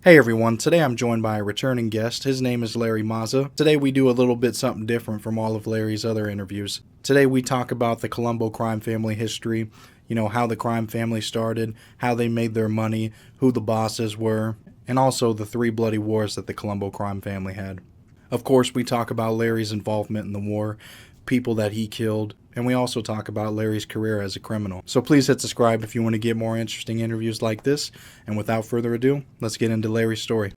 Hey everyone, today I'm joined by a returning guest. His name is Larry Mazza. Today we do a little bit something different from all of Larry's other interviews. Today we talk about the Colombo Crime Family history, how the crime family started, how they made their money, who the bosses were, and also the three bloody wars that the Colombo crime family had. Of course, we talk about Larry's involvement in the war, people that he killed, and we also talk about Larry's career as a criminal. So please hit subscribe if you want to get more interesting interviews like this. And without further ado, let's get into Larry's story.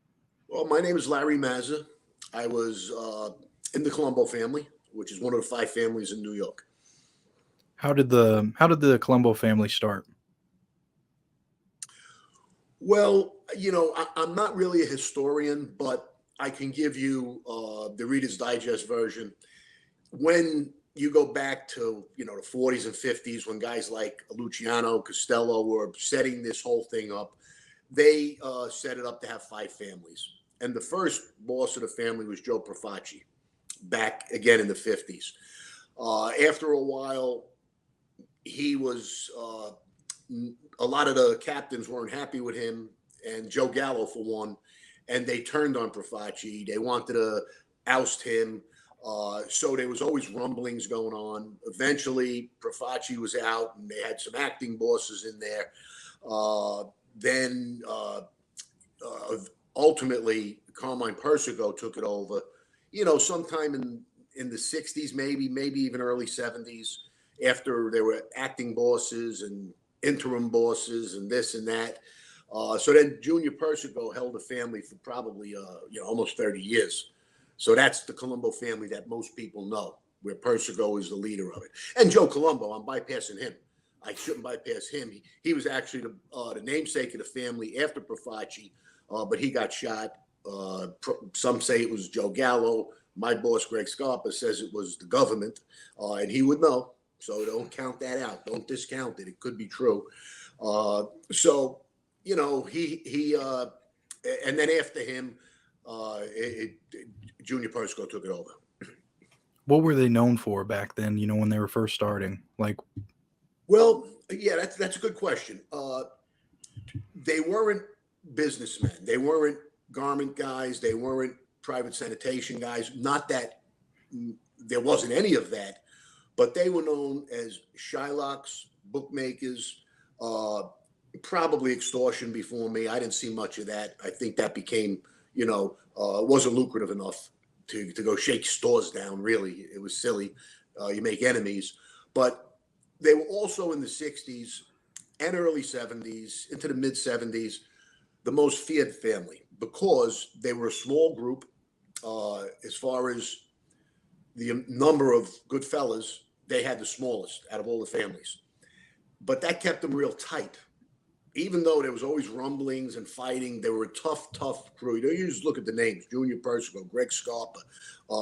Well, my name is Larry Mazza. I was in the Colombo family, which is one of the five families in New York. How did the Colombo family start? Well, I'm not really a historian, but I can give you the Reader's Digest version. When you go back to the 40s and 50s, when guys like Luciano Costello were setting this whole thing up, they set it up to have five families. And the first boss of the family was Joe Profaci, back again in the 50s. After a while, he was a lot of the captains weren't happy with him, and Joe Gallo for one, and they turned on Profaci. They wanted to oust him. So there was always rumblings going on. Eventually, Profaci was out, and they had some acting bosses in there. Then ultimately, Carmine Persico took it over. Sometime in the 60s, maybe even early 70s, after there were acting bosses and interim bosses and this and that. So then Junior Persico held the family for probably almost 30 years. So that's the Colombo family that most people know, where Persico is the leader of it. And Joe Colombo, I'm bypassing him. I shouldn't bypass him. He was actually the namesake of the family after Profaci, but he got shot. Some say it was Joe Gallo. My boss, Greg Scarpa, says it was the government, and he would know. So don't count that out. Don't discount it. It could be true. So he and then after him, Junior Persico took it over. What were they known for back then, when they were first starting? Like, Well, yeah, that's a good question. They weren't businessmen. They weren't garment guys. They weren't private sanitation guys. Not that there wasn't any of that, but they were known as Shylocks, bookmakers, probably extortion before me. I didn't see much of that. I think that became, wasn't lucrative enough to go shake stores down, really. It was silly. You make enemies. But they were also in the 60s and early 70s, into the mid 70s, the most feared family because they were a small group as far as the number of good fellas. They had the smallest out of all the families, but that kept them real tight. Even though there was always rumblings and fighting, they were a tough crew. You just look at the names: Junior Persico, Greg Scarpa,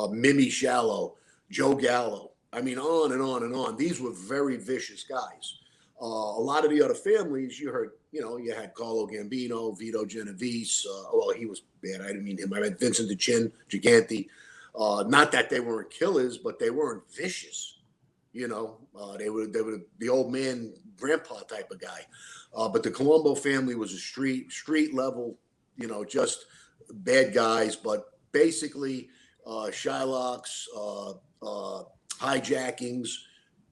Mimi Shallow, Joe Gallo. I mean, on and on and on. These were very vicious guys. A lot of the other families, you heard, you had Carlo Gambino, Vito Genovese. Well, he was bad. I didn't mean him. I meant Vincent DeChin, Gigante. Not that they weren't killers, but they weren't vicious. They were the old man, grandpa type of guy. But the Colombo family was a street level, just bad guys. But basically, Shylocks, hijackings,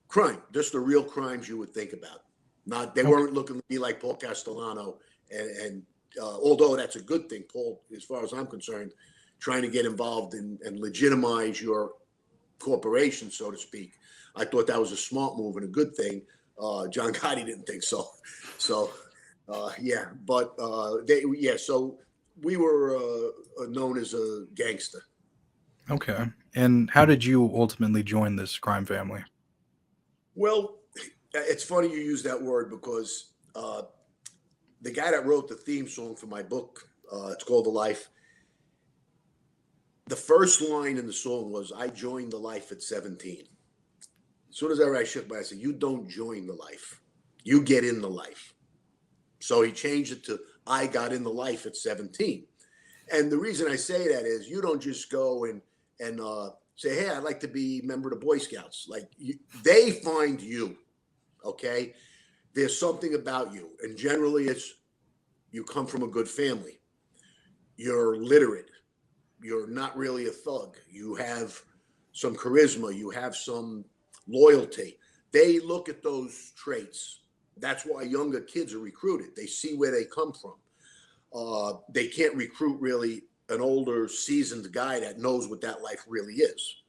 crime, just the real crimes you would think about. Not they okay, weren't looking to be like Paul Castellano, and although that's a good thing, Paul, as far as I'm concerned, trying to get involved and legitimize your corporation, so to speak. I thought that was a smart move and a good thing. John Gotti didn't think so. So, yeah, but yeah. So we were known as a gangster. okay. And how did you ultimately join this crime family? Well, it's funny you use that word because the guy that wrote the theme song for my book, it's called The Life. The first line in the song was, "I joined the life at 17." As soon as I shook my head, I said, "You don't join the life. You get in the life." So he changed it to, "I got in the life at 17." And the reason I say that is you don't just go and say, "Hey, I'd like to be a member of the Boy Scouts." They find you, okay? There's something about you. And generally it's you come from a good family. you're literate, you're not really a thug, you have some charisma, you have some loyalty. They look at those traits. That's why younger kids are recruited. They see where they come from. They can't recruit really an older, seasoned guy that knows what that life really is.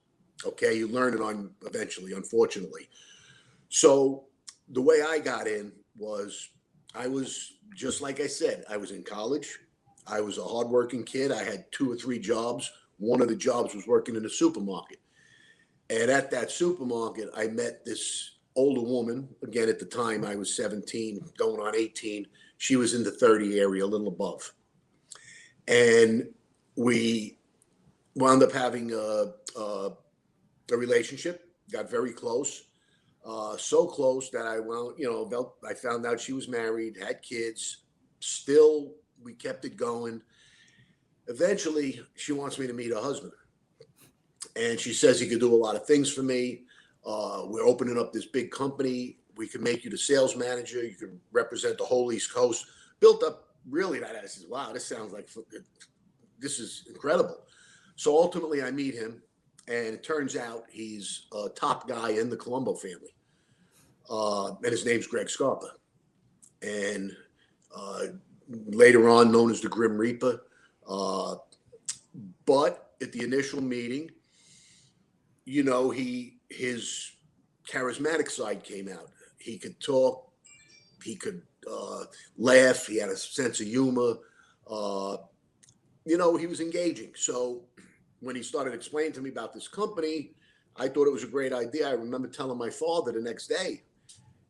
Okay, you learn it on eventually, unfortunately. So the way I got in was I was just like I said, I was in college. I was a hardworking kid. I had 2 or 3 jobs. One of the jobs was working in a supermarket. And at that supermarket, I met this older woman. Again, at the time, I was 17, going on 18. She was in the 30 area, a little above. And we wound up having a relationship, got very close. So close that I found out she was married, had kids. Still, we kept it going. Eventually, she wants me to meet her husband. And she says he could do a lot of things for me. We're opening up this big company. We can make you the sales manager. You can represent the whole East Coast. Built up really that. I said, wow, this sounds like this is incredible. So ultimately, I meet him, and it turns out he's a top guy in the Colombo family. And his name's Greg Scarpa. And later on, known as the Grim Reaper. But at the initial meeting, his charismatic side came out. He could talk, he could laugh, he had a sense of humor. He was engaging. So when he started explaining to me about this company, I thought it was a great idea. I remember telling my father the next day.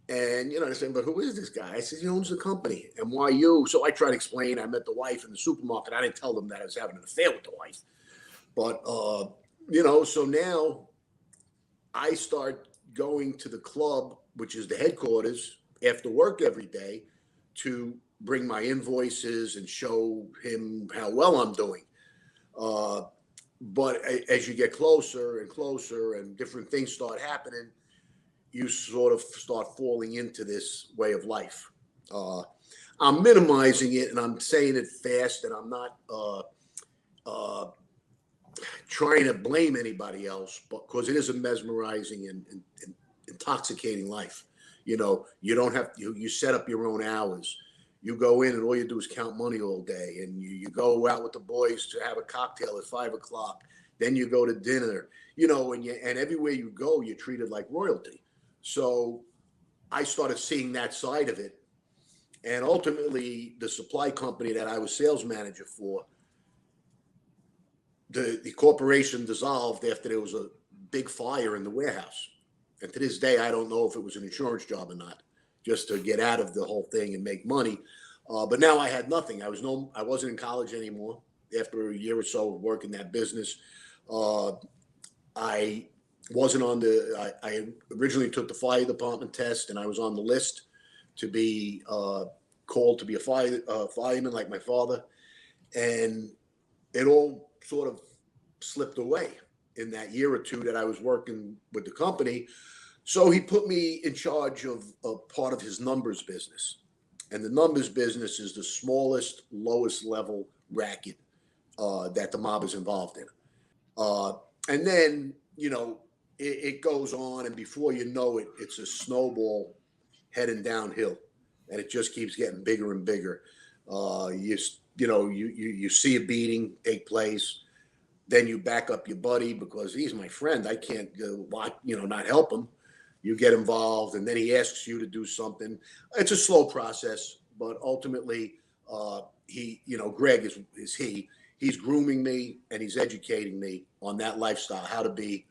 And, I said, but who is this guy? I said, he owns the company. And why you? So I tried to explain. I met the wife in the supermarket. I didn't tell them that I was having an affair with the wife. But, so now I start going to the club, which is the headquarters, after work every day to bring my invoices and show him how well I'm doing. But as you get closer and closer and different things start happening, you sort of start falling into this way of life. I'm minimizing it and I'm saying it fast, and I'm not trying to blame anybody else, because it is a mesmerizing and intoxicating life. You don't have to, you set up your own hours. You go in and all you do is count money all day, and you go out with the boys to have a cocktail at 5 o'clock. Then you go to dinner, and everywhere you go, you're treated like royalty. So I started seeing that side of it. And ultimately, the supply company that I was sales manager for, the corporation dissolved after there was a big fire in the warehouse. And to this day, I don't know if it was an insurance job or not, just to get out of the whole thing and make money. But now I had nothing. I wasn't in college anymore. After a year or so of working that business, I wasn't on I originally took the fire department test, and I was on the list to be called to be a fireman like my father. And it all sort of slipped away in that year or two that I was working with the company. So he put me in charge of a part of his numbers business. And the numbers business is the smallest, lowest level racket that the mob is involved in. And then, it goes on, and before you know it, it's a snowball heading downhill, and it just keeps getting bigger and bigger. You see a beating take place, then you back up your buddy because he's my friend. I can't not help him. You get involved, and then he asks you to do something. It's a slow process, but ultimately, Greg he's grooming me and he's educating me on that lifestyle, how to be.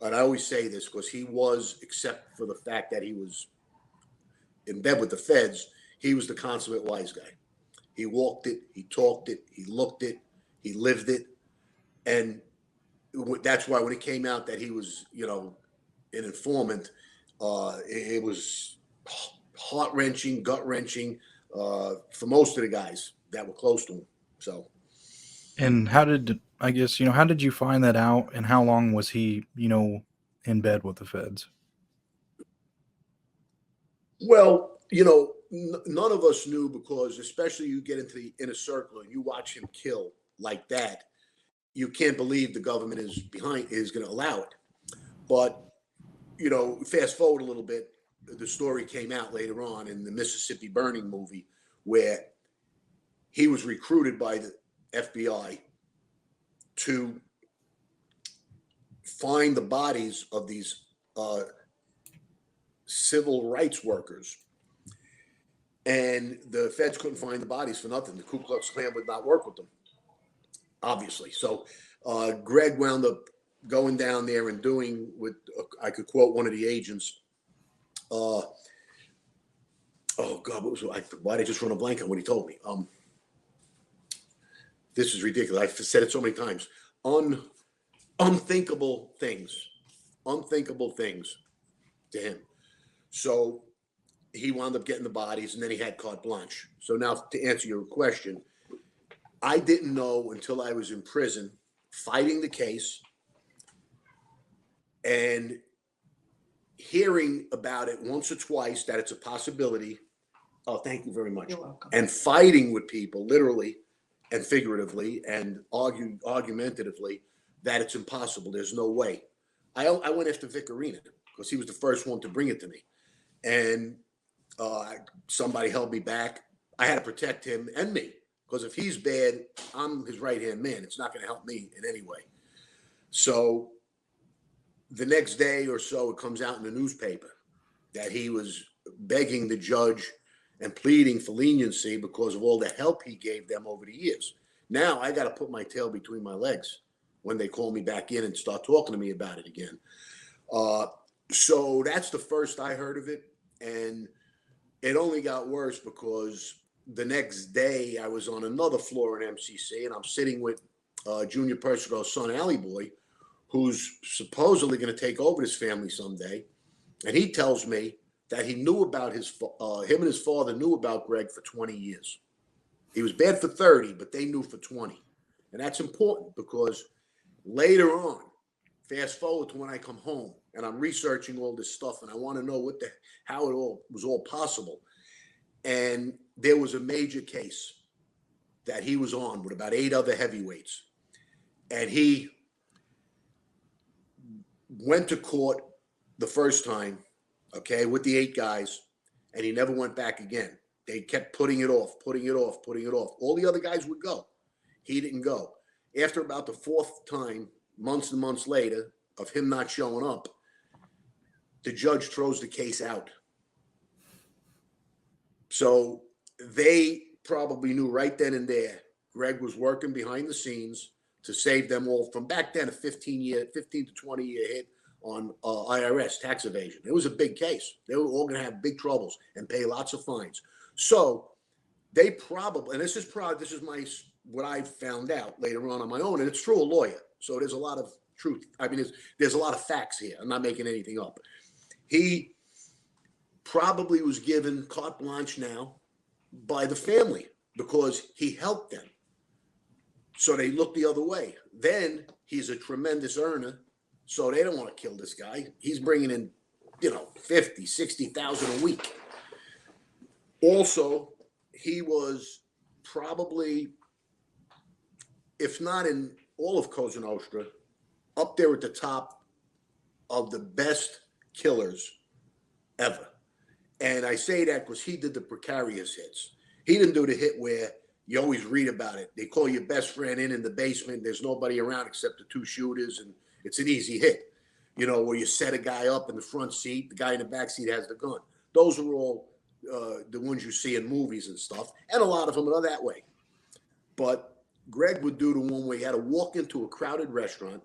And I always say this because he was, except for the fact that he was in bed with the feds, he was the consummate wise guy. He walked it, he talked it, he looked it, he lived it. And that's why when it came out that he was, an informant, it was heart-wrenching, gut-wrenching for most of the guys that were close to him. So. And how did you find that out, and how long was he, in bed with the feds? Well, none of us knew, because especially you get into the inner circle and you watch him kill like that, you can't believe the government is going to allow it. But, fast forward a little bit, the story came out later on in the Mississippi Burning movie, where he was recruited by the FBI to find the bodies of these civil rights workers. And the feds couldn't find the bodies for nothing. The Ku Klux Klan would not work with them, obviously. So Greg wound up going down there and doing what I could quote one of the agents. Oh God, why did I just run a blank on what he told me? This is ridiculous. I've said it so many times. Unthinkable things to him. So he wound up getting the bodies, and then he had carte blanche. So now, to answer your question, I didn't know until I was in prison fighting the case and hearing about it once or twice that it's a possibility. Oh, thank you very much. You're welcome. And fighting with people, literally and figuratively and argumentatively, that it's impossible. There's no way. I went after Vic Arena because he was the first one to bring it to me. And somebody held me back. I had to protect him and me, because if he's bad, I'm his right-hand man. It's not going to help me in any way. So the next day or so, it comes out in the newspaper that he was begging the judge and pleading for leniency because of all the help he gave them over the years. Now I got to put my tail between my legs when they call me back in and start talking to me about it again. So that's the first I heard of it. And it only got worse because the next day I was on another floor in MCC, and I'm sitting with Junior Persico's son, Allie Boy, who's supposedly going to take over his family someday. And he tells me that he knew about him and his father knew about Greg for 20 years. He was bad for 30, but they knew for 20. And that's important because later on, fast forward to when I come home and I'm researching all this stuff and I want to know how it all was all possible. And there was a major case that he was on with about 8 other heavyweights. And he went to court the first time, okay, with the 8 guys, and he never went back again. They kept putting it off. All the other guys would go. He didn't go. After about the 4th time, months and months later, of him not showing up, the judge throws the case out. So they probably knew right then and there Greg was working behind the scenes to save them all from back then a 15 to 20 year hit on IRS tax evasion. It was a big case. They were all going to have big troubles and pay lots of fines. So they probably, and this is what I found out later on my own, and it's through a lawyer. So there's a lot of truth. I mean, there's a lot of facts here. I'm not making anything up. He probably was given carte blanche now by the family because he helped them. So they look the other way. Then he's a tremendous earner. So they don't want to kill this guy. He's bringing in, 50, 60,000 a week. Also, he was probably, if not in all of Cosa Nostra, up there at the top of the best killers ever. And I say that because he did the precarious hits. He didn't do the hit where you always read about it. They call your best friend in the basement. There's nobody around except the 2 shooters, and it's an easy hit. Where you set a guy up in the front seat, the guy in the back seat has the gun. Those are all the ones you see in movies and stuff, and a lot of them are that way. But Greg would do the one where he had to walk into a crowded restaurant,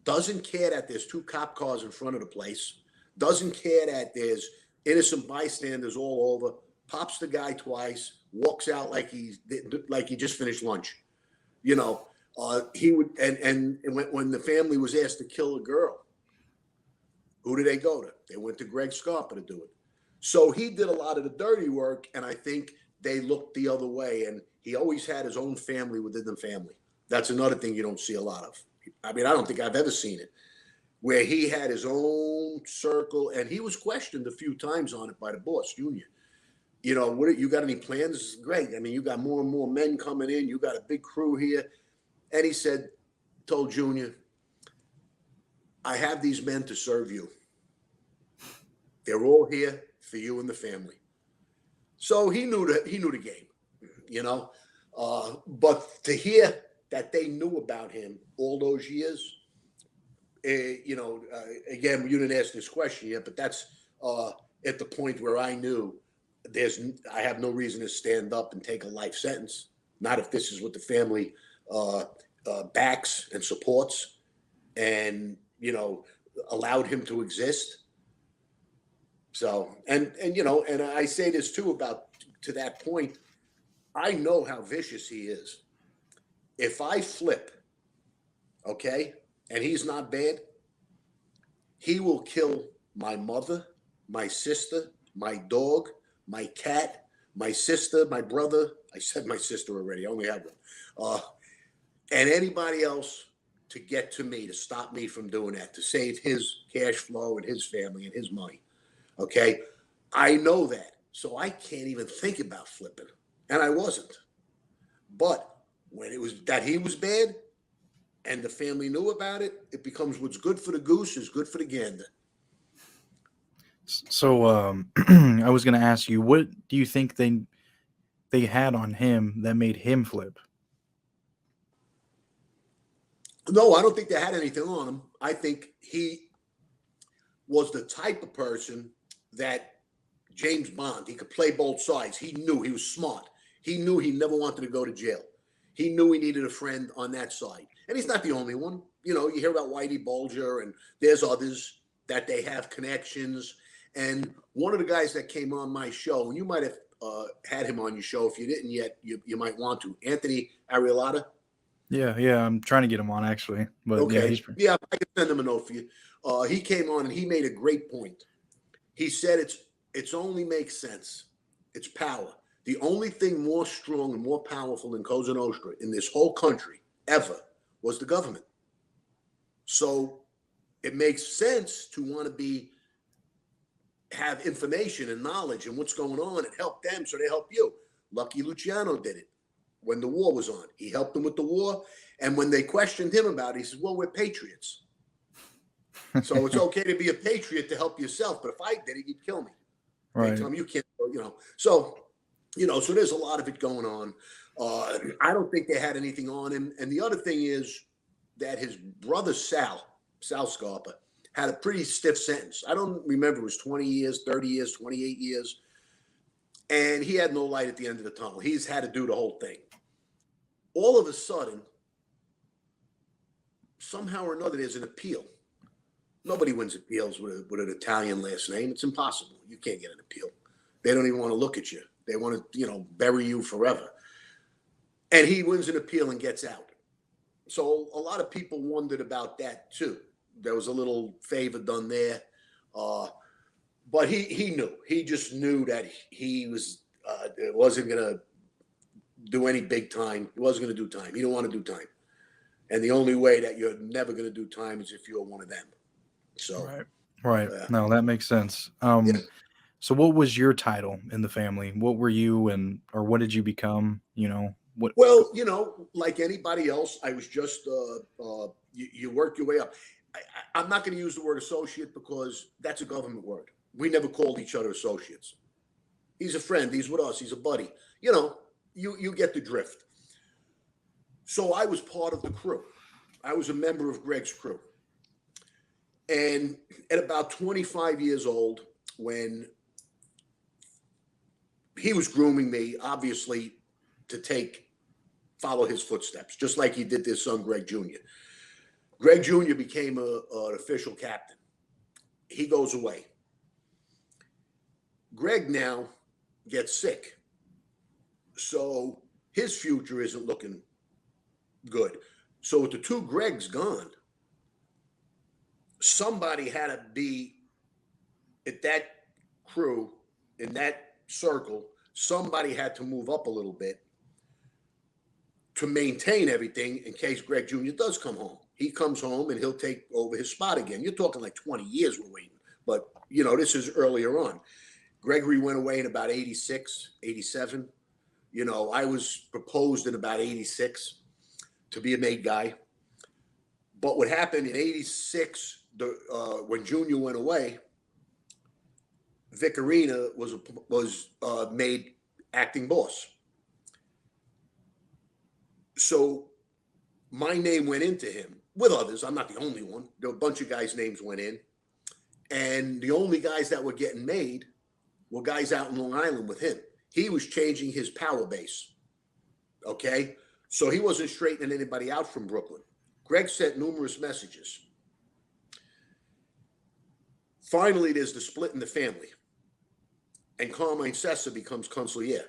doesn't care that there's 2 cop cars in front of the place, doesn't care that there's innocent bystanders all over, pops the guy twice, walks out like he just finished lunch. He would, and when the family was asked to kill a girl, who did they go to? They went to Greg Scarpa to do it. So he did a lot of the dirty work, and I think they looked the other way. And he always had his own family within the family. That's another thing you don't see a lot of. I mean, I don't think I've ever seen it, where he had his own circle, and he was questioned a few times on it by the boss, Junior. what you got any plans? Great. I mean, you got more and more men coming in. You got a big crew here. And he told Junior, I have these men to serve you. They're all here for you and the family. So he knew the game, you know. But to hear that they knew about him all those years, again, you didn't ask this question yet, but that's at the point where I knew I have no reason to stand up and take a life sentence. Not if this is what the family backs and supports, and allowed him to exist. So, and I say this too to that point. I know how vicious he is. If I flip, okay, and he's not bad, he will kill my mother, my sister, my dog, my cat, my sister, my brother. I said my sister already. I only have one. And anybody else to get to me, to stop me from doing that, to save his cash flow and his family and his money. Okay. I know that. So I can't even think about flipping. And I wasn't. But when it was that he was bad and the family knew about it, it becomes what's good for the goose is good for the gander. So I was going to ask you, what do you think they had on him that made him flip? No, I don't think they had anything on him. I think he was the type of person that James Bond, he could play both sides. He knew he was smart. He knew he never wanted to go to jail. He knew he needed a friend on that side. And he's not the only one. You hear about Whitey Bulger, and there's others that they have connections. And one of the guys that came on my show, and you might have had him on your show. If you didn't yet, you might want to. Anthony Ariellotta. Yeah, I'm trying to get him on actually. But okay. Yeah, I can send him a note for you. He came on and he made a great point. He said it's only makes sense. It's power. The only thing more strong and more powerful than Cosa Nostra in this whole country ever was the government. So it makes sense to want to have information and knowledge and what's going on and help them so they help you. Lucky Luciano did it when the war was on. He helped them with the war. And when they questioned him about it, he says, well, we're patriots. So it's okay to be a patriot to help yourself. But if I did it, you'd kill me. right. They tell me you can't, So, so there's a lot of it going on. I don't think they had anything on him. And the other thing is that his brother, Sal Scarpa, had a pretty stiff sentence. I don't remember, it was 20 years, 30 years, 28 years. And he had no light at the end of the tunnel. He's had to do the whole thing. All of a sudden, somehow or another, there's an appeal. Nobody wins appeals with an Italian last name. It's impossible. You can't get an appeal. They don't even want to look at you. They want to, bury you forever. And he wins an appeal and gets out. So a lot of people wondered about that too. There was a little favor done there. But he knew. He just knew that he wasn't going to do any big time. He wasn't going to do time. He didn't want to do time. And the only way that you're never going to do time is if you're one of them. So right. No, that makes sense. Yeah. So what was your title in the family? What were you or what did you become? What? Well, like anybody else, I was just you work your way up. I'm not going to use the word associate because that's a government word. We never called each other associates. He's a friend. He's with us. He's a buddy. You get the drift. So I was part of the crew. I was a member of Greg's crew. And at about 25 years old, when he was grooming me, obviously, to follow his footsteps, just like he did his son, Greg Jr. Greg Jr. became an official captain. He goes away. Greg now gets sick. So his future isn't looking good. So with the two Gregs gone, somebody had to be at that crew, in that circle. Somebody had to move up a little bit to maintain everything in case Greg Jr. does come home. He comes home and he'll take over his spot again. You're talking like 20 years we're waiting. But, this is earlier on. Gregory went away in about 86, 87. You know, I was proposed in about 86 to be a made guy. But what happened in 86, when Junior went away, Vic Arena was made acting boss. So my name went into him with others. I'm not the only one. There were a bunch of guys' names went in. And the only guys that were getting made were guys out in Long Island with him. He was changing his power base. Okay? So he wasn't straightening anybody out from Brooklyn. Greg sent numerous messages. Finally, there's the split in the family. And Carmine Persico becomes consigliere.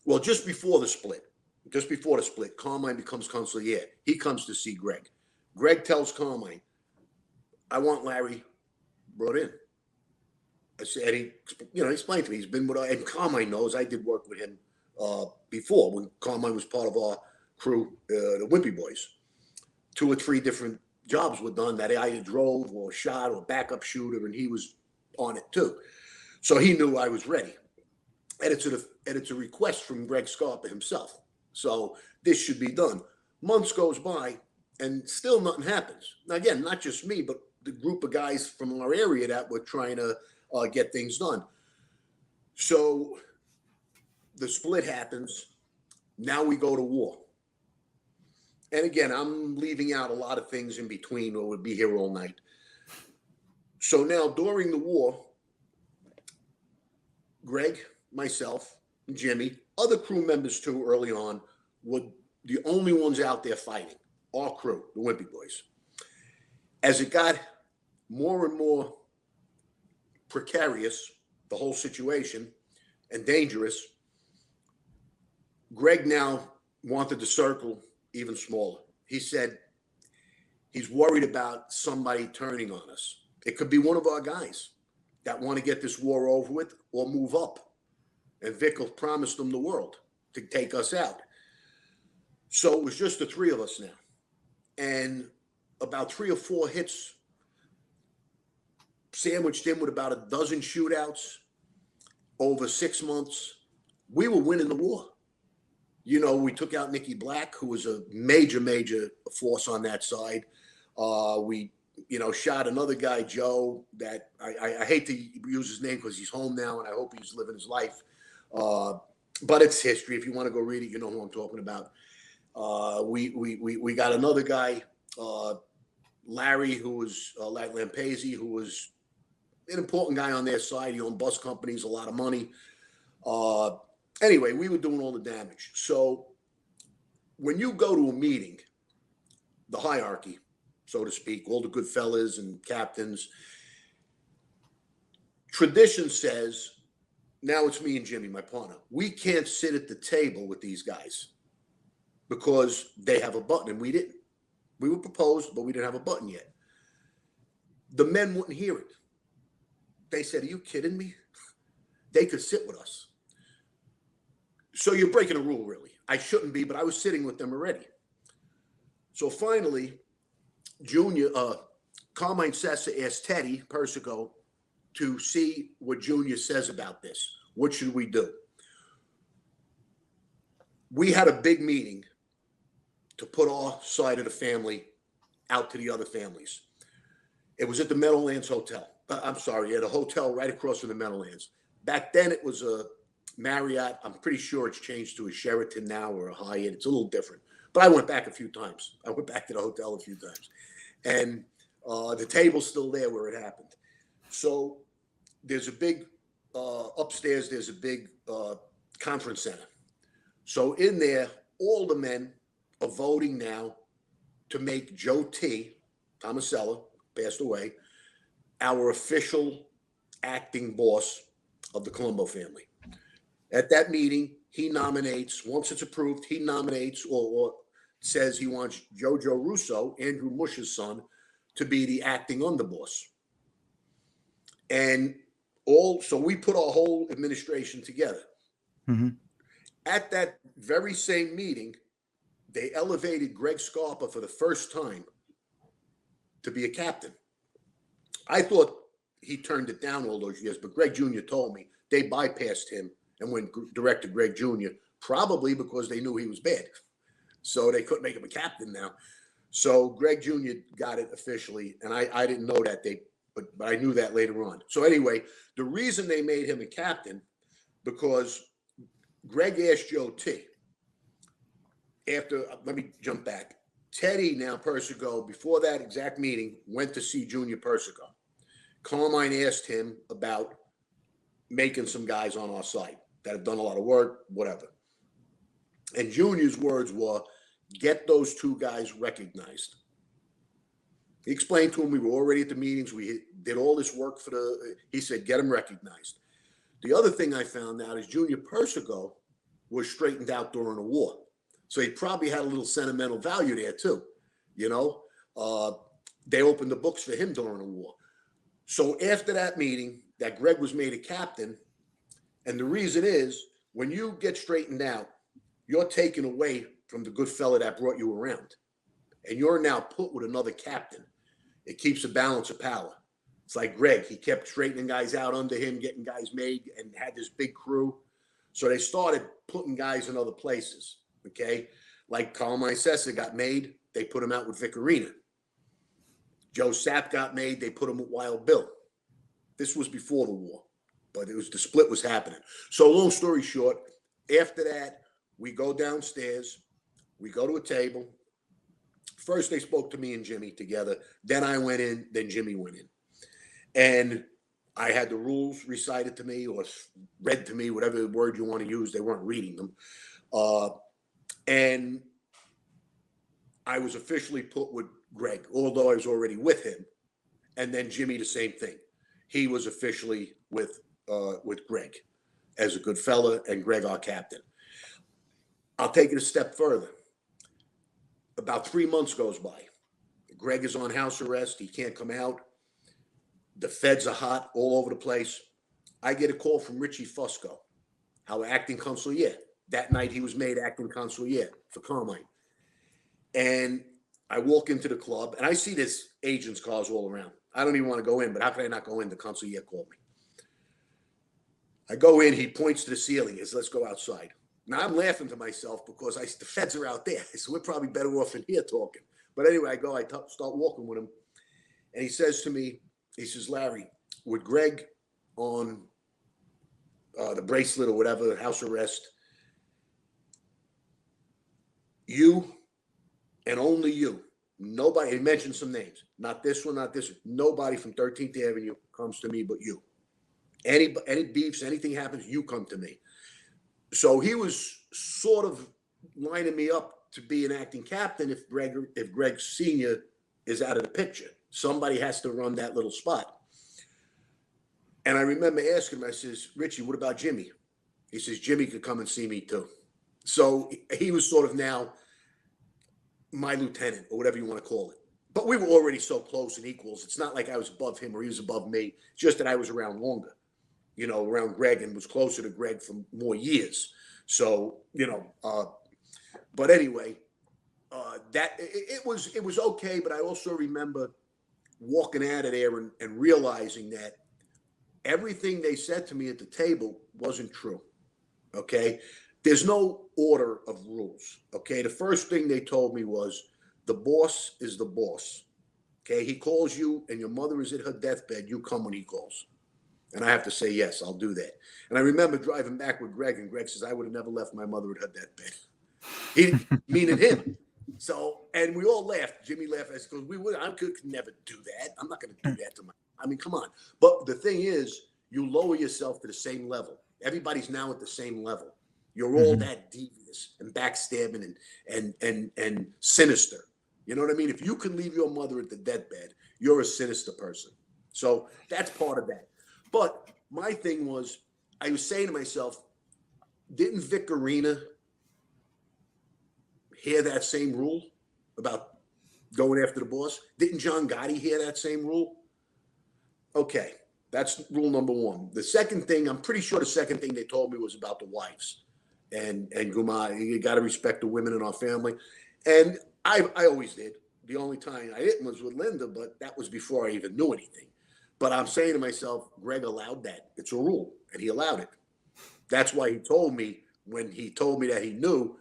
Well, just before the split, Carmine becomes consigliere. He comes to see Greg. Greg tells Carmine, I want Larry brought in. I said, he explained to me, he's been with us, and Carmine knows I did work with him before when Carmine was part of our crew, the Wimpy Boys. 2 or 3 different jobs were done that I either drove or shot or backup shooter, and he was on it too. So he knew I was ready. And it's a request from Greg Scarpa himself. So this should be done. Months goes by and still nothing happens. Now, again, not just me, but the group of guys from our area that were trying to get things done. So the split happens. Now we go to war. And again, I'm leaving out a lot of things in between or would be here all night. So now during the war, Greg, myself, Jimmy, other crew members too early on were the only ones out there fighting. Our crew, the Wimpy Boys. As it got more and more precarious, the whole situation, and dangerous, Greg now wanted the circle even smaller. He said he's worried about somebody turning on us. It could be one of our guys that want to get this war over with or move up. And Vic will promise them the world to take us out. So it was just the 3 of us now. And about 3 or 4 hits sandwiched in with about a dozen shootouts over 6 months. We were winning the war. You know, we took out Nicky Black, who was a major force on that side. We shot another guy, Joe, that I hate to use his name because he's home now and I hope he's living his life. But it's history. If you want to go read it, you know who I'm talking about. We got another guy, Larry, who was Larry Lampese, who was an important guy on their side. He owned bus companies, a lot of money. Anyway, we were doing all the damage. So when you go to a meeting, the hierarchy, so to speak, all the good fellas and captains, tradition says, now it's me and Jimmy, my partner. We can't sit at the table with these guys because they have a button and we didn't. We were proposed, but we didn't have a button yet. The men wouldn't hear it. They said, are you kidding me? They could sit with us. So you're breaking a rule, really. I shouldn't be, but I was sitting with them already. So finally, Carmine Persico asked Teddy Persico to see what Junior says about this. What should we do? We had a big meeting to put our side of the family out to the other families. It was at the Meadowlands Hotel. I'm sorry, at a hotel right across from the Meadowlands. Back then, it was a Marriott. I'm pretty sure it's changed to a Sheraton now or a Hyatt. It's a little different. But I went back a few times. I went back to the hotel a few times. And the table's still there where it happened. So there's a big, upstairs, there's a big conference center. So in there, all the men are voting now to make Joe T. Tomasello, passed away, our official acting boss of the Colombo family. At that meeting, he nominates, once it's approved, he nominates or says he wants Jojo Russo, Andrew Mush's son, to be the acting underboss. And so we put our whole administration together. Mm-hmm. At that very same meeting, they elevated Greg Scarpa for the first time to be a captain. I thought he turned it down all those years. But Greg Jr. told me they bypassed him and went direct to Greg Jr., probably because they knew he was bad. So they couldn't make him a captain now. So Greg Jr. got it officially, and I didn't know that, but I knew that later on. So anyway, the reason they made him a captain, because Greg asked Joe T. Let me jump back. Teddy, now Persico, before that exact meeting, went to see Junior Persico. Carmine asked him about making some guys on our site that have done a lot of work, whatever. And Junior's words were, get those two guys recognized. He explained to him we were already at the meetings. We did all this work he said, get them recognized. The other thing I found out is Junior Persico was straightened out during the war. So he probably had a little sentimental value there too. You know, they opened the books for him during the war. So after that meeting, that Greg was made a captain. And the reason is, when you get straightened out, you're taken away from the good fella that brought you around. And you're now put with another captain. It keeps a balance of power. It's like Greg. He kept straightening guys out under him, getting guys made, and had this big crew. So they started putting guys in other places, okay? Like Carmine Persico got made. They put him out with Vicarina. Joe Sapp got made. They put him with Wild Bill. This was before the war, but the split was happening. So long story short, after that, we go downstairs. We go to a table. First, they spoke to me and Jimmy together. Then I went in. Then Jimmy went in. And I had the rules recited to me or read to me, whatever word you want to use. They weren't reading them. And I was officially put with Greg, although I was already with him. And then Jimmy, the same thing. He was officially with Greg as a good fella, and Greg, our captain. I'll take it a step further. About 3 months goes by. Greg is on house arrest. He can't come out. The feds are hot all over the place. I get a call from Richie Fusco, our acting consigliere. That night he was made acting consigliere for Carmine. And I walk into the club and I see this agent's cars all around. I don't even want to go in, but how can I not go in? The consigliere called me. I go in, he points to the ceiling, he says, let's go outside. Now I'm laughing to myself because the feds are out there. So we're probably better off in here talking. But anyway, I start walking with him. And he says to me, he says, Larry, with Greg on the bracelet or whatever, house arrest, you and only you, nobody, he mentioned some names, not this one, not this one, nobody from 13th Avenue comes to me but you. Any beefs, anything happens, you come to me. So he was sort of lining me up to be an acting captain if Greg Sr. is out of the picture. Somebody has to run that little spot. And I remember asking him, I says, Richie, what about Jimmy? He says, Jimmy could come and see me too. So he was sort of now my lieutenant or whatever you want to call it. But we were already so close and equals. It's not like I was above him or he was above me. It's just that I was around longer, you know, around Greg, and was closer to Greg for more years. So, you know, but anyway, it was okay. But I also remember walking out of there and realizing that everything they said to me at the table wasn't true. Okay. There's no order of rules. Okay. The first thing they told me was the boss is the boss. Okay. He calls you and your mother is at her deathbed. You come when he calls. And I have to say, yes, I'll do that. And I remember driving back with Greg, and Greg says, I would have never left my mother at her deathbed. He, meaning him. So, and we all laughed. Jimmy laughed. I said, I could never do that. I'm not going to do that to I mean, come on. But the thing is, you lower yourself to the same level. Everybody's now at the same level. You're all that devious and backstabbing and sinister. You know what I mean? If you can leave your mother at the deathbed, you're a sinister person. So that's part of that. But my thing was, I was saying to myself, didn't Vic Arena hear that same rule about going after the boss? Didn't John Gotti hear that same rule? Okay, that's rule number one. The second thing, I'm pretty sure the second thing they told me was about the wives. And Guma, you got to respect the women in our family. And I always did. The only time I didn't was with Linda, but that was before I even knew anything. But I'm saying to myself, Greg allowed that. It's a rule, and he allowed it. That's why he told me, when he told me that he knew,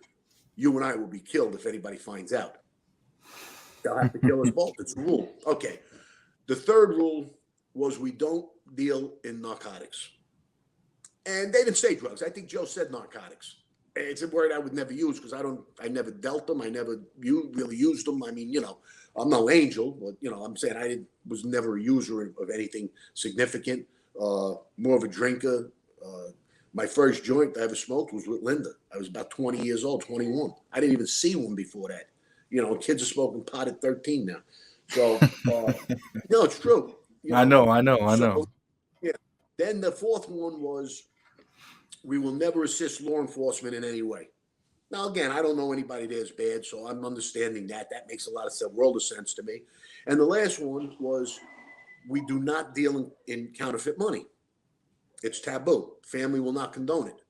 you and I will be killed if anybody finds out. They'll have to kill us both. It's a rule. Okay. The third rule was we don't deal in narcotics. And they didn't say drugs. I think Joe said narcotics. It's a word I would never use because I never dealt them. I never really used them. I mean, I'm no angel, but I'm saying was never a user of anything significant. More of a drinker. My first joint I ever smoked was with Linda. I was about 20 years old, 21. I didn't even see one before that. Kids are smoking pot at 13 now. So, no, it's true. I know. Yeah. Then the fourth one was, we will never assist law enforcement in any way. Now, again, I don't know anybody that's bad, so I'm understanding that. That makes a lot of world of sense to me. And the last one was, we do not deal in counterfeit money. It's taboo. Family will not condone it.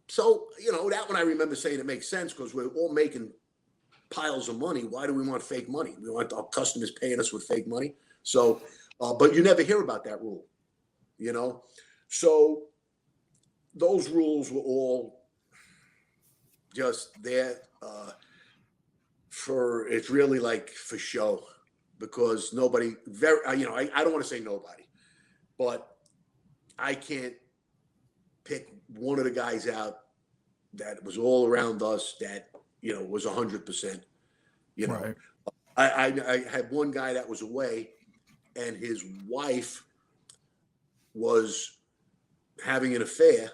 So, that one I remember saying it makes sense because we're all making piles of money. Why do we want fake money? We want our customers paying us with fake money. So, but you never hear about that rule, So those rules were all just there it's really like for show, because nobody I don't want to say nobody, but I can't pick one of the guys out that was all around us that, was 100%, Right. I had one guy that was away, and his wife was having an affair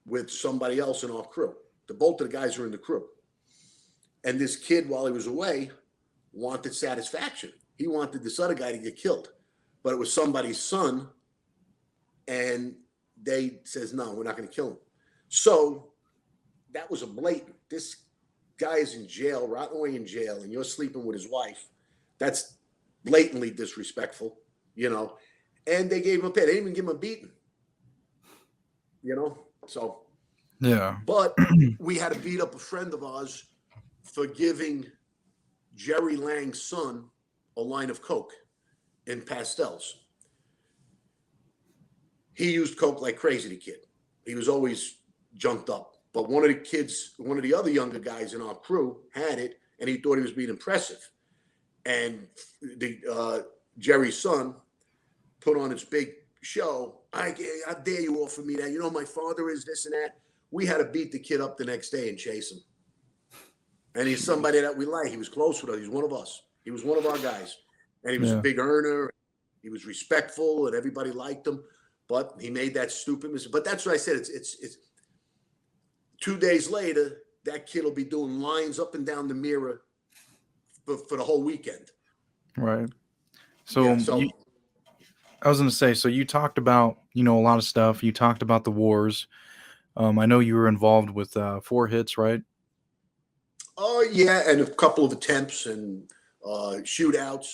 with somebody else in our crew. Both of the guys are in the crew. And this kid, while he was away, wanted satisfaction. He wanted this other guy to get killed, but it was somebody's son. And they says, no, we're not going to kill him. So that was a blatant, this guy is in jail, rotting away in jail, and you're sleeping with his wife. That's blatantly disrespectful, and they gave him a pay. They didn't even give him a beating, so. Yeah. But we had to beat up a friend of ours for giving Jerry Lang's son a line of coke in pastels. He used coke like crazy, the kid. He was always junked up. But one of the other younger guys in our crew had it, and he thought he was being impressive. And Jerry's son put on his big show. I dare you offer me that. My father is this and that. We had to beat the kid up the next day and chase him. And he's somebody that we like. He was close with us. He's one of us. He was one of our guys. And he was a big earner. He was respectful, and everybody liked him. But he made that stupid mistake. But that's what I said. It's 2 days later, that kid will be doing lines up and down the mirror for the whole weekend. Right. So, I was going to say, so you talked about, a lot of stuff. You talked about the wars. I know you were involved with 4 hits, right? Oh, yeah, and a couple of attempts and shootouts.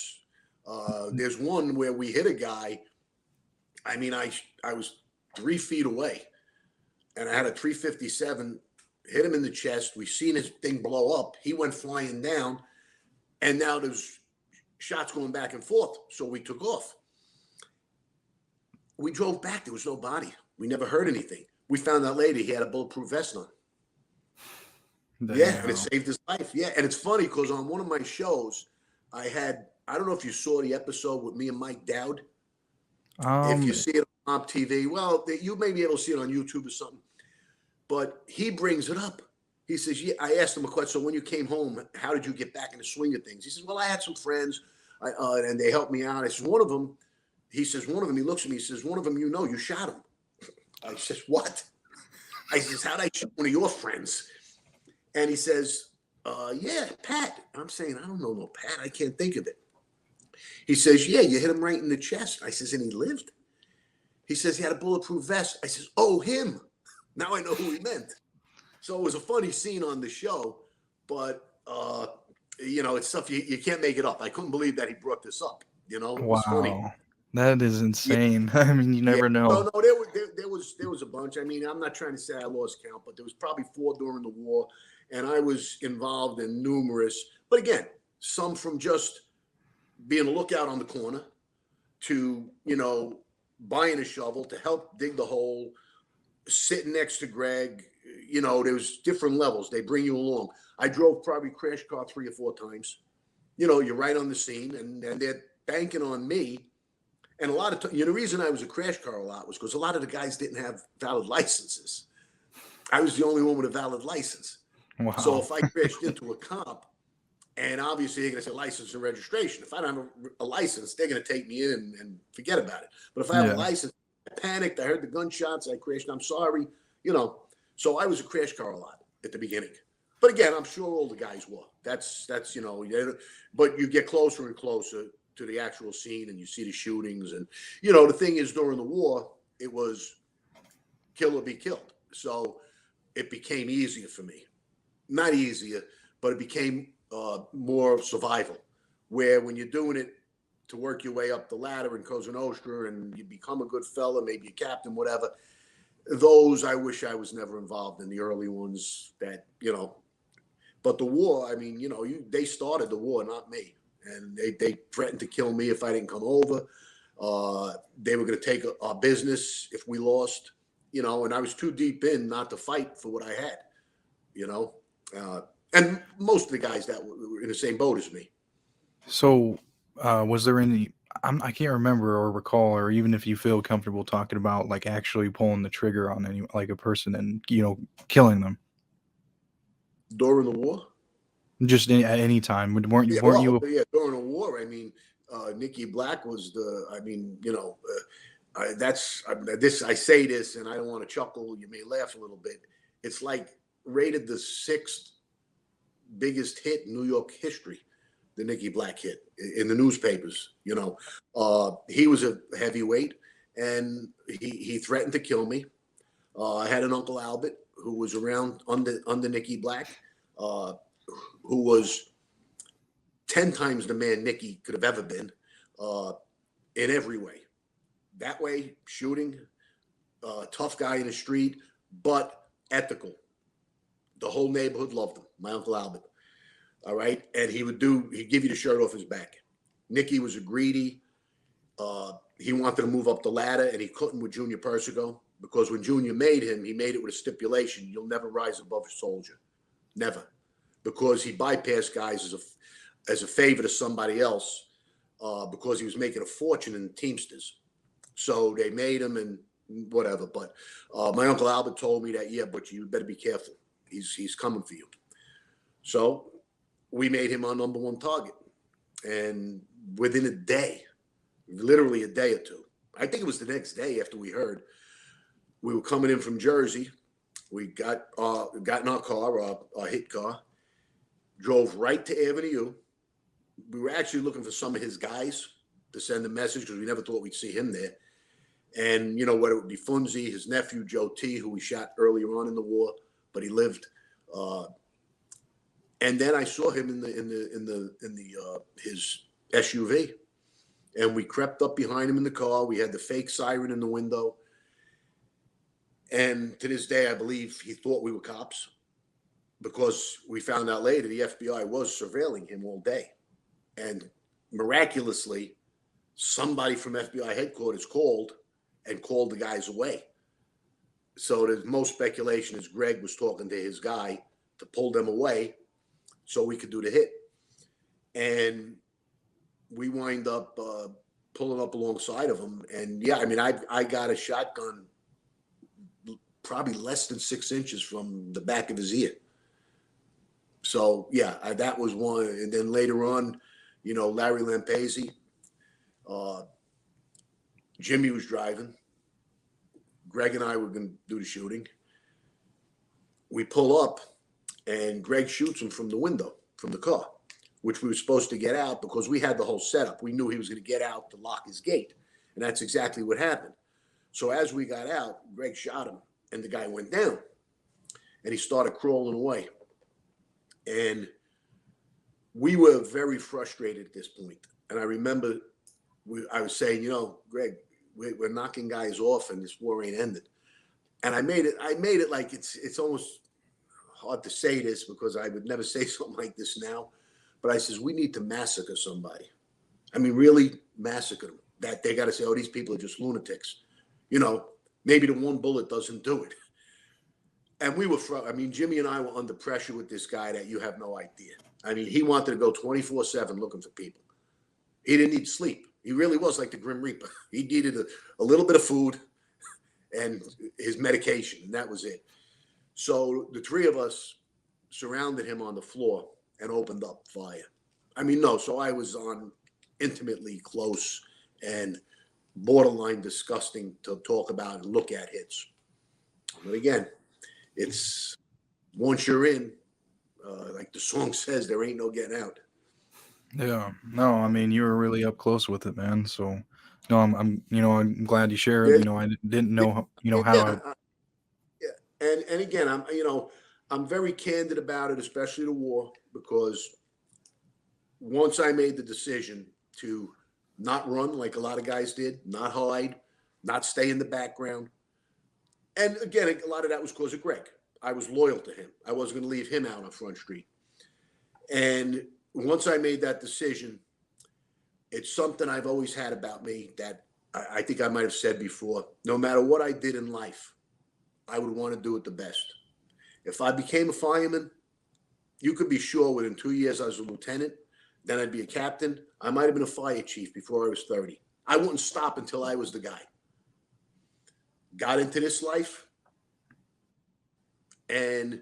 There's one where we hit a guy. I mean, I was 3 feet away, and I had a 357, hit him in the chest. We seen his thing blow up. He went flying down, and now there's shots going back and forth. So we took off. We drove back. There was no body. We never heard anything. We found out later he had a bulletproof vest on. Damn. Yeah, and it saved his life. Yeah, and it's funny because on one of my shows, I don't know if you saw the episode with me and Mike Dowd. If you see it on Mob TV, well, you may be able to see it on YouTube or something. But he brings it up. He says, yeah, I asked him a question. So when you came home, how did you get back in the swing of things? He says, well, I had some friends and they helped me out. I said, one of them, he looks at me, he says, one of them, you shot him. I says, what? I says, how'd I shoot one of your friends? And he says, yeah, Pat. I'm saying, I don't know no Pat. I can't think of it. He says, yeah, you hit him right in the chest. I says, and he lived? He says, he had a bulletproof vest. I says, oh, him. Now I know who he meant. So it was a funny scene on the show, but, it's stuff you can't make it up. I couldn't believe that he brought this up. It was funny. That is insane. Yeah. I mean, you never know. No, there was a bunch. I mean, I'm not trying to say I lost count, but there was probably 4 during the war, and I was involved in numerous. But again, some from just being a lookout on the corner to, buying a shovel to help dig the hole, sitting next to Greg. There was different levels. They bring you along. I drove probably crash car 3 or 4 times. You're right on the scene, and they're banking on me. And a lot of the reason I was a crash car a lot was because a lot of the guys didn't have valid licenses. I was the only one with a valid license. Wow. So if I crashed into a cop, and obviously they're going to say license and registration. If I don't have a license, they're going to take me in and forget about it. But if I have a license, I panicked. I heard the gunshots. I crashed. I'm sorry. So I was a crash car a lot at the beginning. But again, I'm sure all the guys were. That's but you get closer and closer to the actual scene, and you see the shootings. And, the thing is, during the war, it was kill or be killed. So it became easier for me. Not easier, but it became more survival, where when you're doing it to work your way up the ladder in Cosa Nostra and you become a good fella, maybe a captain, whatever, those I wish I was never involved in, the early ones that, but the war, I mean, they started the war, not me. And they threatened to kill me if I didn't come over. They were going to take our business if we lost, and I was too deep in not to fight for what I had, and most of the guys that were in the same boat as me. So, was there any? I can't remember or recall, or even if you feel comfortable talking about like actually pulling the trigger on a person and killing them During the war? Just at any time. Weren't you? Yeah, during the war. I mean, Nicky Black was I say this, and I don't want to chuckle. You may laugh a little bit. It's like rated the 6th biggest hit in New York history, the Nicky Black hit in the newspapers. He was a heavyweight, and he threatened to kill me. I had an Uncle Albert who was around under Nicky Black, who was 10 times the man Nicky could have ever been, in every way. That way, shooting, tough guy in the street, but ethical. The whole neighborhood loved him, my Uncle Albert. All right. And he'd give you the shirt off his back. Nicky was a greedy. He wanted to move up the ladder, and he couldn't with Junior Persico, because when Junior made him, he made it with a stipulation: you'll never rise above a soldier. Never. Because he bypassed guys as a favor to somebody else, because he was making a fortune in Teamsters. So they made him and whatever. But my Uncle Albert told me that, but you better be careful. He's coming for you. So we made him our number 1 target. And within a day, literally a day or two, I think it was the next day after we heard, we were coming in from Jersey. We got in our car, our hit car, drove right to Avenue. We were actually looking for some of his guys to send a message, because we never thought we'd see him there. And, whether it would be Funzi, his nephew, Joe T., who we shot earlier on in the war, but he lived. And then I saw him in his SUV, and we crept up behind him in the car. We had the fake siren in the window. And to this day, I believe he thought we were cops, because we found out later the FBI was surveilling him all day. And miraculously, somebody from FBI headquarters called the guys away. So the most speculation is Greg was talking to his guy to pull them away so we could do the hit. And we wind up pulling up alongside of him. And I got a shotgun probably less than 6 inches from the back of his ear. So that was one. And then later on, Larry Lampesi, Jimmy was driving. Greg and I were going to do the shooting. We pull up, and Greg shoots him from the window, from the car, which we were supposed to get out, because we had the whole setup. We knew he was going to get out to lock his gate. And that's exactly what happened. So as we got out, Greg shot him, and the guy went down, and he started crawling away. And we were very frustrated at this point. And I remember I was saying, Greg, we're knocking guys off, and this war ain't ended. And I made it like it's almost hard to say this, because I would never say something like this now. But I says, we need to massacre somebody. I mean, really massacre them. that they got to say, oh, these people are just lunatics. You know, maybe the one bullet doesn't do it. And we were, I mean, Jimmy and I were under pressure with this guy that you have no idea. I mean, he wanted to go 24/7 looking for people. He didn't need sleep. He really was like the Grim Reaper. He needed a little bit of food and his medication, and that was it. So the three of us surrounded him on the floor and opened up fire. I mean, no, so I was on intimately close and borderline disgusting to talk about and look at hits. But again, it's once you're in, like the song says, there ain't no getting out. Yeah. No, I mean, you were really up close with it, man. So, no, I'm glad you shared. There's, I didn't know, how yeah, yeah, and again, I'm very candid about it, especially the war, because once I made the decision to not run like a lot of guys did, not hide, not stay in the background, and again, a lot of that was because of Greg. I was loyal to him. I wasn't going to leave him out on Front Street. And once I made that decision, it's something I've always had about me that I think I might have said before. No matter what I did in life, I would want to do it the best. If I became a fireman, you could be sure within 2 years I was a lieutenant, then I'd be a captain. I might have been a fire chief before I was 30. I wouldn't stop until I was the guy. Got into this life, and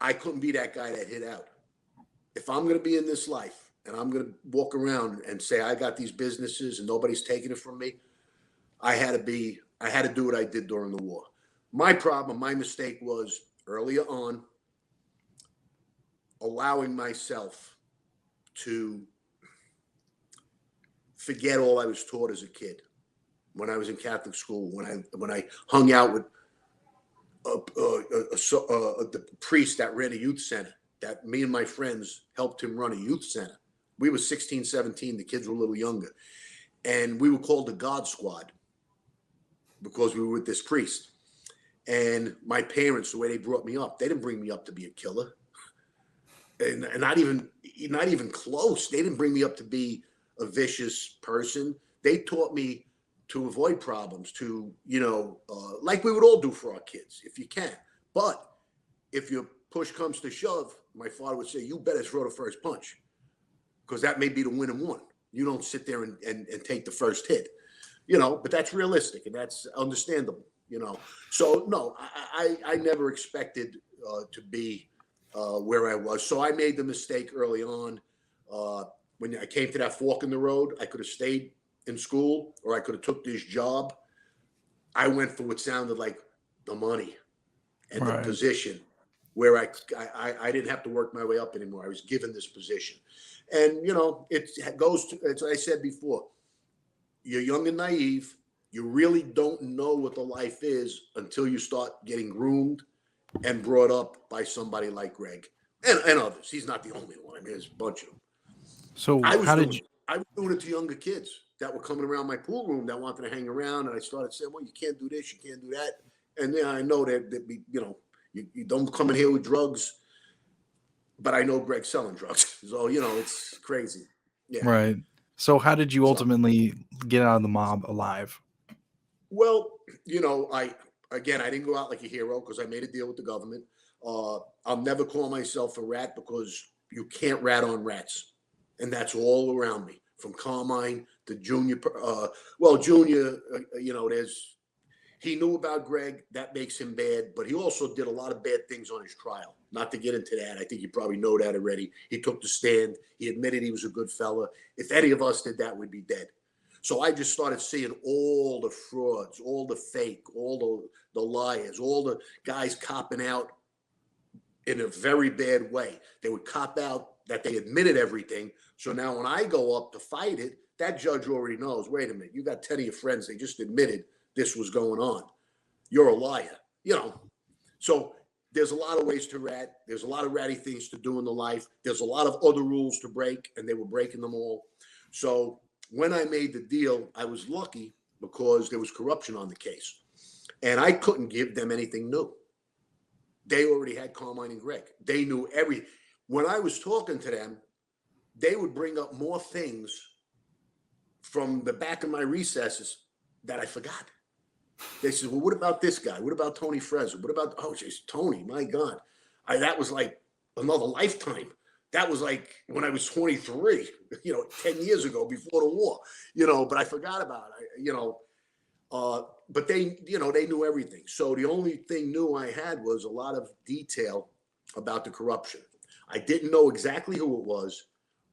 I couldn't be that guy that hit out. If I'm going to be in this life and I'm going to walk around and say I got these businesses and nobody's taking it from me, I had to do what I did during the war. My problem, my mistake was earlier on allowing myself to forget all I was taught as a kid. When I was in Catholic school, when I hung out with the priest that ran a youth center, that me and my friends helped him run a youth center. We were 16, 17. The kids were a little younger. And we were called the God Squad because we were with this priest. And my parents, the way they brought me up, they didn't bring me up to be a killer. And not even close. They didn't bring me up to be a vicious person. They taught me to avoid problems, to, like we would all do for our kids, if you can. But if your push comes to shove, my father would say, you better throw the first punch, because that may be the winning one. You don't sit there and take the first hit, but that's realistic and that's understandable, So no, I never expected to be where I was. So I made the mistake early on. When I came to that fork in the road, I could have stayed in school or I could have took this job. I went for what sounded like the money and the position, where I didn't have to work my way up anymore. I was given this position. And, it goes to, as I said before, you're young and naive. You really don't know what the life is until you start getting groomed and brought up by somebody like Greg and others. He's not the only one. I mean, there's a bunch of them. So I was doing it to younger kids that were coming around my pool room that wanted to hang around. And I started saying, well, you can't do this, you can't do that. And then I know that you don't come in here with drugs, but I know Greg's selling drugs. So, it's crazy. Yeah. Right. So how did you ultimately get out of the mob alive? Well, I didn't go out like a hero because I made a deal with the government. I'll never call myself a rat because you can't rat on rats. And that's all around me, from Carmine to Junior. Junior, he knew about Greg. That makes him bad, but he also did a lot of bad things on his trial. Not to get into that. I think you probably know that already. He took the stand. He admitted he was a good fella. If any of us did that, we'd be dead. So I just started seeing all the frauds, all the fake, all the liars, all the guys copping out in a very bad way. They would cop out that they admitted everything. So now when I go up to fight it, that judge already knows, wait a minute, you got 10 of your friends, they just admitted this was going on. You're a liar, So there's a lot of ways to rat. There's a lot of ratty things to do in the life. There's a lot of other rules to break, and they were breaking them all. So when I made the deal, I was lucky because there was corruption on the case. And I couldn't give them anything new. They already had Carmine and Greg. They knew everything. When I was talking to them, they would bring up more things from the back of my recesses that I forgot. They said, well, what about this guy? What about Tony Frezza? What about, oh, geez, Tony, my God. That was like another lifetime. That was like when I was 23, 10 years ago before the war, but I forgot about it, but they knew everything. So the only thing new I had was a lot of detail about the corruption. I didn't know exactly who it was,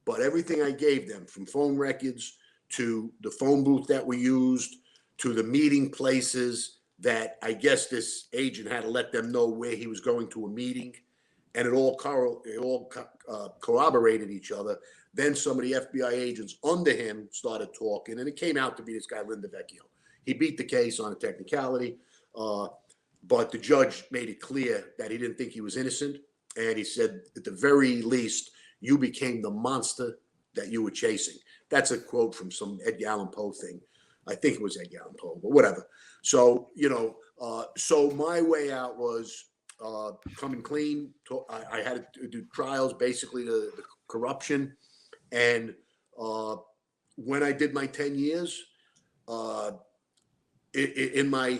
but everything I gave them, from phone records to the phone booth that we used, to the meeting places that I guess this agent had to let them know where he was going to a meeting, and it all corroborated each other. Then some of the FBI agents under him started talking, and it came out to be this guy, Vecchio. He beat the case on a technicality, but the judge made it clear that he didn't think he was innocent, and he said, at the very least, you became the monster that you were chasing. That's a quote from some Edgar Allan Poe thing. I think it was Edgar Allan Poe, but whatever. So, so my way out was coming clean. I had to do trials, basically the corruption. And when I did my 10 years, in my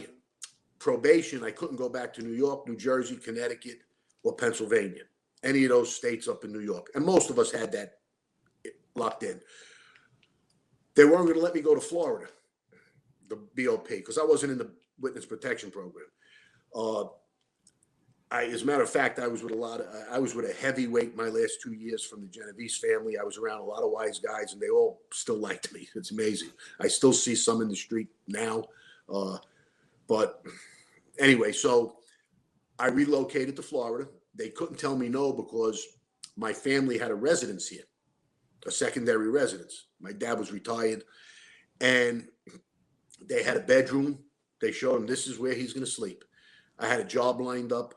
probation, I couldn't go back to New York, New Jersey, Connecticut, or Pennsylvania, any of those states up in New York. And most of us had that locked in. They weren't going to let me go to Florida, the BOP, because I wasn't in the witness protection program. As a matter of fact, I was with a heavyweight my last 2 years from the Genovese family. I was around a lot of wise guys, and they all still liked me. It's amazing. I still see some in the street now. But anyway, so I relocated to Florida. They couldn't tell me no because my family had a residence here, a secondary residence. My dad was retired, and they had a bedroom. They showed him, this is where he's going to sleep. I had a job lined up.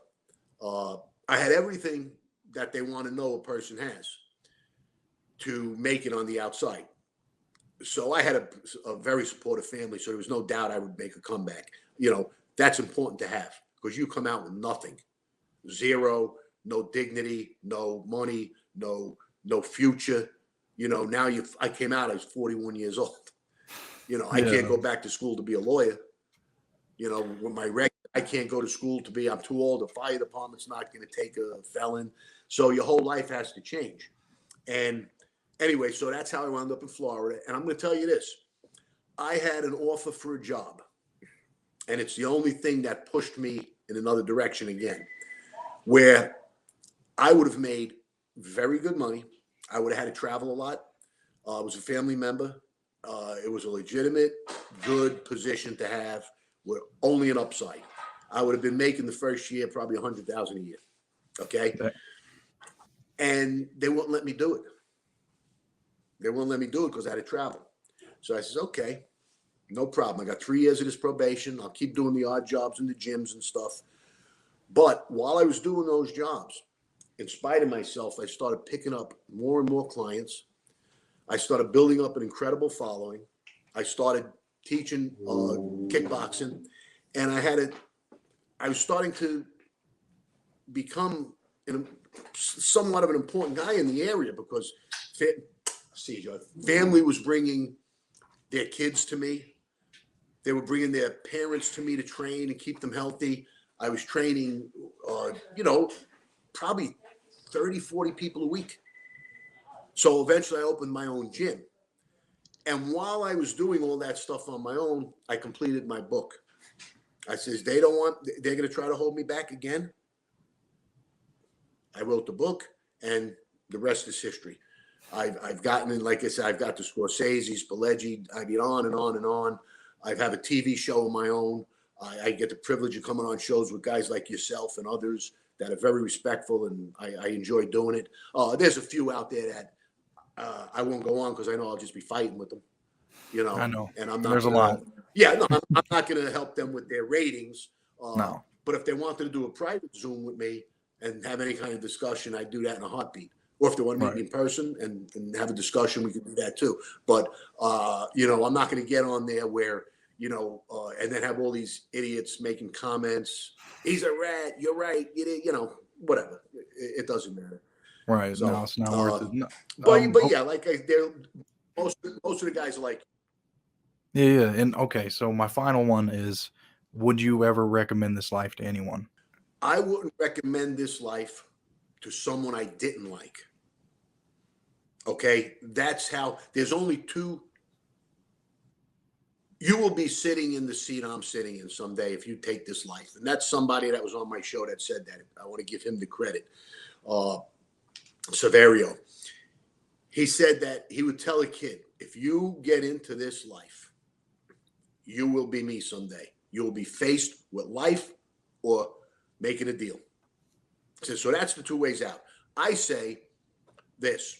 I had everything that they want to know a person has to make it on the outside. So I had a very supportive family, so there was no doubt I would make a comeback. That's important to have, because you come out with nothing, zero, no dignity, no money, no future. Now I came out, I was 41 years old. I can't go back to school to be a lawyer. With my record, I can't go to school I'm too old. The fire department's not going to take a felon. So your whole life has to change. And anyway, so that's how I wound up in Florida. And I'm going to tell you this. I had an offer for a job, and it's the only thing that pushed me in another direction again, where I would have made very good money. I would have had to travel a lot. I was a family member. It was a legitimate, good position to have with only an upside. I would have been making the first year probably $100,000 a year. Okay. And they wouldn't let me do it. They wouldn't let me do it because I had to travel. So I said, okay, no problem. I got 3 years of this probation. I'll keep doing the odd jobs in the gyms and stuff. But while I was doing those jobs, in spite of myself, I started picking up more and more clients. I started building up an incredible following. I started teaching kickboxing, and I was starting to become somewhat of an important guy in the area, because family was bringing their kids to me. They were bringing their parents to me to train and keep them healthy. I was training, probably 30, 40 people a week. So eventually I opened my own gym. And while I was doing all that stuff on my own, I completed my book. I says, they're going to try to hold me back again. I wrote the book, and the rest is history. I've gotten in, like I said, I've got the Scorsese, Spalleggi, I get on and on and on. I have a TV show of my own. I get the privilege of coming on shows with guys like yourself and others that are very respectful, and I enjoy doing it. There's a few out there that I won't go on because I know I'll just be fighting with them, I know. And I'm not. There's a lot. Yeah, no, I'm not going to help them with their ratings. No. But if they wanted to do a private Zoom with me and have any kind of discussion, I'd do that in a heartbeat. Or if they want to meet me in person and have a discussion, we can do that too. But I'm not going to get on there where and then have all these idiots making comments. He's a rat. You're right. Whatever. It doesn't matter. Right. So, no, it's not worth it. No. But yeah, most of the guys are like, Yeah, and okay, so my final one is, would you ever recommend this life to anyone? I wouldn't recommend this life to someone I didn't like. Okay, that's how. There's only two. You will be sitting in the seat I'm sitting in someday if you take this life, and that's somebody that was on my show that said that. I want to give him the credit. Uh, Severio. He said that he would tell a kid, if you get into this life, you will be me someday. You will be faced with life or making a deal. So that's the two ways out. I say this: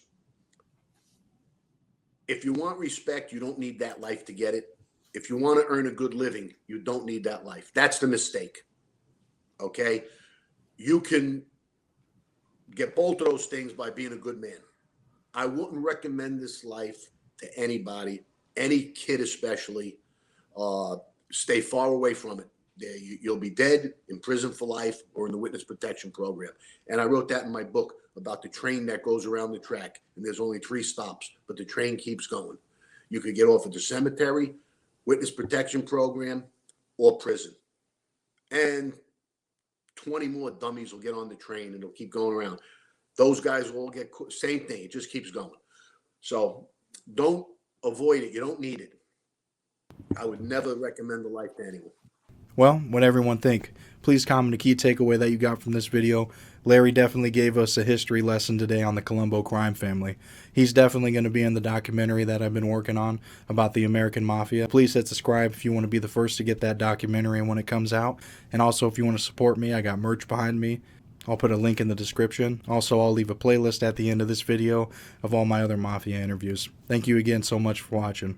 if you want respect, you don't need that life to get it. If you want to earn a good living, you don't need that life. That's the mistake. Okay? You can get both of those things by being a good man. I wouldn't recommend this life to anybody, any kid especially. Stay far away from it. You'll be dead, in prison for life, or in the witness protection program. And I wrote that in my book about the train that goes around the track, and there's only 3 stops, but the train keeps going. You could get off at the cemetery, witness protection program, or prison. And 20 more dummies will get on the train, and it'll keep going around. Those guys will all get same thing. It just keeps going. So don't avoid it. You don't need it. I would never recommend the life to anyone. Well, what everyone think? Please comment a key takeaway that you got from this video. Larry definitely gave us a history lesson today on the Colombo Crime Family. He's definitely going to be in the documentary that I've been working on about the American Mafia. Please hit subscribe if you want to be the first to get that documentary when it comes out. And also, if you want to support me, I got merch behind me. I'll put a link in the description. Also, I'll leave a playlist at the end of this video of all my other Mafia interviews. Thank you again so much for watching.